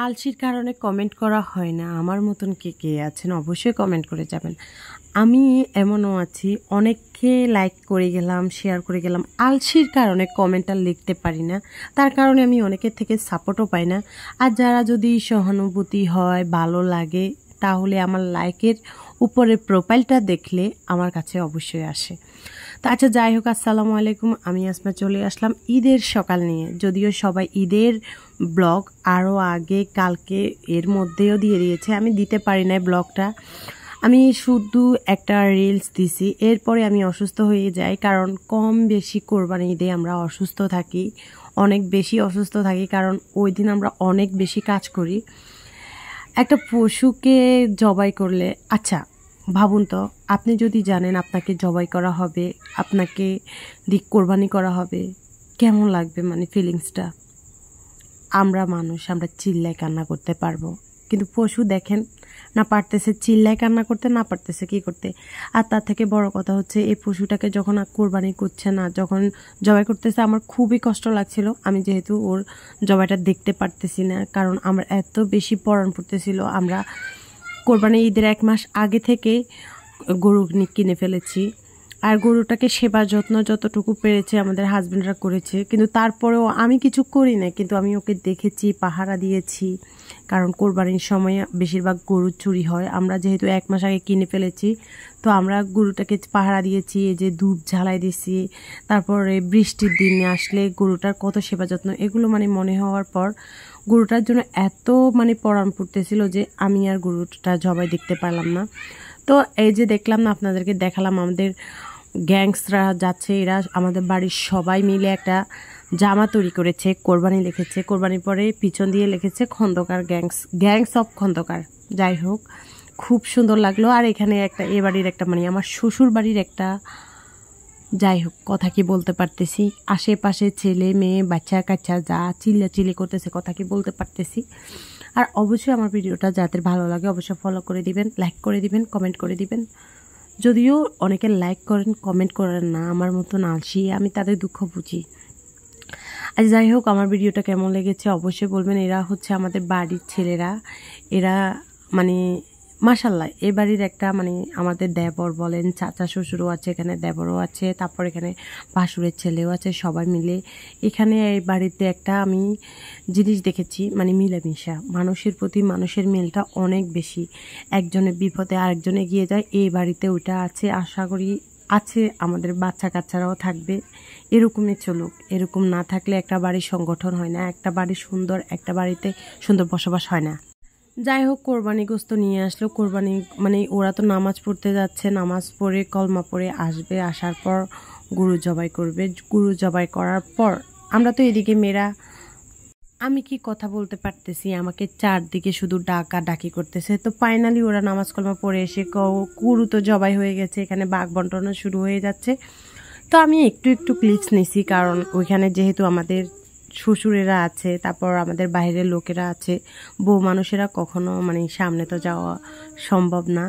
আলসির কারণে কমেন্ট করা হয় না, আমার মতন কে কে আছেন অবশ্যই কমেন্ট করে যাবেন। আমি এমনও আছি, অনেককে লাইক করে গেলাম, শেয়ার করে গেলাম, আলসির কারণে কমেন্টটা লিখতে পারি না, তার কারণে আমি অনেকের থেকে সাপোর্টও পাই না। আর যারা যদি সহানুভূতি হয়, ভালো লাগে, তাহলে আমার লাইকের উপরে প্রোফাইলটা দেখলে আমার কাছে অবশ্যই আসে। তো আচ্ছা, যাই হোক, আসসালামু আলাইকুম। আমি আসমা চলে আসলাম ঈদের সকাল নিয়ে। যদিও সবাই ঈদের ব্লগ আরও আগে কালকে এর মধ্যেও দিয়ে দিয়েছে, আমি দিতে পারি না ব্লগটা। আমি শুধু একটা রিলস দিছি, এরপরে আমি অসুস্থ হয়ে যাই। কারণ কম বেশি কোরবানি ঈদে আমরা অসুস্থ থাকি, অনেক বেশি অসুস্থ থাকি, কারণ ওই দিন আমরা অনেক বেশি কাজ করি। একটা পশুকে জবাই করলে, আচ্ছা ভাবুন তো, আপনি যদি জানেন আপনাকে জবাই করা হবে, আপনাকে কোরবানি করা হবে, কেমন লাগবে, মানে ফিলিংসটা। আমরা মানুষ, আমরা চিল্লায় কান্না করতে পারবো, কিন্তু পশু দেখেন না পারতেছে চিল্লায় কান্না করতে, না পারতেছে কি করতে। আর তার থেকে বড় কথা হচ্ছে, এই পশুটাকে যখন কোরবানি করছে না, যখন জবাই করতেছে, আমার খুবই কষ্ট লাগছিল। আমি যেহেতু ওর জবাইটা দেখতে পারতেছি না, কারণ আমার এত বেশি পরাণ পড়তেছিল। আমরা কোরবানি ঈদের 1 মাস আগে থেকে গরু কিনে ফেলেছি, আর গরুটাকে সেবা যত্ন যতটুকু পেরেছে আমাদের হাজবেন্ডরা করেছে, কিন্তু তারপরেও আমি কিছু করি না, কিন্তু আমি ওকে দেখেছি, পাহারা দিয়েছি। কারণ কোরবানির সময় বেশিরভাগ গরু চুরি হয়। আমরা যেহেতু 1 মাস আগে কিনে ফেলেছি, তো আমরা গরুটাকে পাহারা দিয়েছি, এই যে ধূপ ঝালাই দিয়েছি। তারপরে বৃষ্টির দিনে আসলে গরুটার কত সেবা যত্ন, এগুলো মানে মনে হওয়ার পর গরুটার জন্য এত মানে পরাণ পড়তেছিল যে আমি আর গরুটা জবাই দেখতে পারলাম না। তো এই যে দেখলাম না, আপনাদেরকে দেখালাম, আমাদের গ্যাংসরা যাচ্ছে, এরা আমাদের বাড়ির সবাই মিলে একটা জামা তৈরি করেছে, কোরবানি লিখেছে, কোরবানির পরে পিছন দিয়ে লিখেছে খন্দকার গ্যাংস অফ খন্দকার। যাই হোক, খুব সুন্দর লাগলো। আর এখানে একটা এ বাড়ির একটা মানে আমার শ্বশুর বাড়ির একটা, যাই হোক কথা কি বলতে পারতেছি, আশেপাশে ছেলে মেয়ে বাচ্চা কাচ্চা যা চিল্লাচিল্লি করতেছে, কথা কি বলতে পারতেছি। আর অবশ্যই আমার ভিডিওটা যাদের ভালো লাগে অবশ্যই ফলো করে দিবেন, লাইক করে দিবেন, কমেন্ট করে দিবেন। যদিও অনেকে লাইক করেন, কমেন্ট করেন না, আমার মতন আলসি, আমি তাদের দুঃখ বুঝি। আজ যাই হোক, আমার ভিডিওটা কেমন লেগেছে অবশ্যই বলবেন। এরা হচ্ছে আমাদের বাড়ির ছেলেরা, এরা মানে মাশাল্লাহ এ বাড়ির একটা মানে আমাদের দেবর বলেন, চাচা শ্বশুরও আছে, এখানে দেবরও আছে, তারপর এখানে ভাসুরের ছেলেও আছে, সবাই মিলে এখানে এই বাড়িতে একটা আমি জিনিস দেখেছি, মানে মিলেমিশা, মানুষের প্রতি মানুষের মিলটা অনেক বেশি। একজনের বিপদে আরেকজন এগিয়ে যায়, এই বাড়িতে ওইটা আছে, আশা করি আছে, আমাদের বাচ্চা কাচ্চারাও থাকবে, এরকমই চলুক। এরকম না থাকলে একটা বাড়ির সংগঠন হয় না, একটা বাড়ি সুন্দর, একটা বাড়িতে সুন্দর বসবাস হয় না। যাই হোক, কোরবানি গোস্ত নিয়ে আসলো। কোরবানি মানে ওরা তো নামাজ পড়তে যাচ্ছে, নামাজ পড়ে কলমা পড়ে আসবে, আসার পর গরু জবাই করবে। গরু জবাই করার পর আমরা তো এদিকে মেয়েরা, আমি কি কথা বলতে পারতেছি, আমাকে চারদিকে শুধু ডাকা ডাকি করতেছে। তো ফাইনালি ওরা নামাজ কলমা পড়ে এসে গরু তো জবাই হয়ে গেছে, এখানে বাঘ বন্টনও শুরু হয়ে যাচ্ছে। তো আমি একটু একটু ক্লিপস নিছি, কারণ ওইখানে যেহেতু আমাদের শ্বশুরেরা আছে, তারপর আমাদের বাইরের লোকেরা আছে, বউ মানুষেরা কখনো মানে সামনে তো যাওয়া সম্ভব না,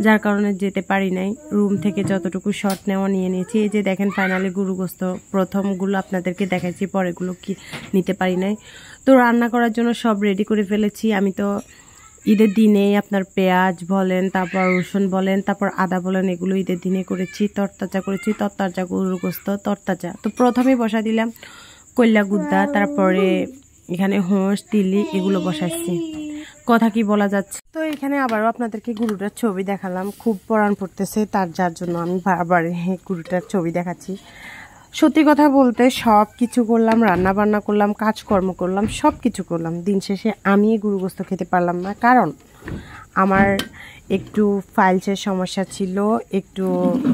যার কারণে যেতে পারি নাই। রুম থেকে যতটুকু শট নেওয়া নিয়ে নিয়েছি। এই যে দেখেন ফাইনালি গরু গোস্ত, প্রথমগুলো আপনাদেরকে দেখাচ্ছি, পরেগুলো কি নিতে পারি নাই। তো রান্না করার জন্য সব রেডি করে ফেলেছি। আমি তো ঈদের দিনেই আপনার পেঁয়াজ বলেন, তারপর রসুন বলেন, তারপর আদা বলেন, এগুলো ঈদের দিনে করেছি, তরতাজা করেছি, তরতাজা গরুর গোস্ত তরতাজা। তো প্রথমে বসা দিলাম কল্যা গুদ্দা, তারপরে এখানে হোঁস তিলি এগুলো বসাচ্ছি, কথা কি বলা যাচ্ছে। তো এখানে আবারও আপনাদেরকে গরুটার ছবি দেখালাম, খুব পরাণ পড়তেছে, যার জন্য আমি বারবার গরুটার ছবি দেখাচ্ছি। সত্যি কথা বলতে সব কিছু করলাম, রান্না বান্না করলাম, কাজকর্ম করলাম, সব কিছু করলাম, দিন শেষে আমি গরু গোস্ত খেতে পারলাম না, কারণ আমার একটু ফাইলসের সমস্যা ছিল, একটু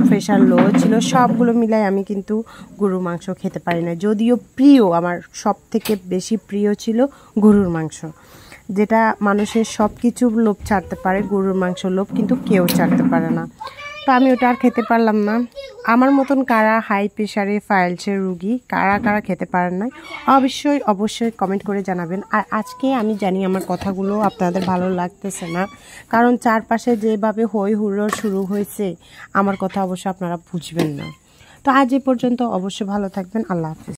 প্রেশার লো ছিল, সবগুলো মিলাই আমি কিন্তু গরুর মাংস খেতে পারি না। যদিও প্রিয়, আমার সব থেকে বেশি প্রিয় ছিল গরুর মাংস, যেটা মানুষের সব কিছু লোভ ছাড়তে পারে, গরুর মাংস লোভ কিন্তু কেউ ছাড়তে পারে না। তো আমি ওটা আর খেতে পারলাম না। আমার মতন কারা হাই প্রেশারে ফাইলসের রুগী, কারা কারা খেতে পারেন না, অবশ্যই অবশ্যই কমেন্ট করে জানাবেন। আর আজকে আমি জানি আমার কথাগুলো আপনাদের ভালো লাগতেছে না, কারণ চারপাশে যেভাবে হই হুল্লোড় শুরু হয়েছে, আমার কথা অবশ্যই আপনারা বুঝবেন না। তো আজ এ পর্যন্ত, অবশ্যই ভালো থাকবেন, আল্লাহ হাফেজ।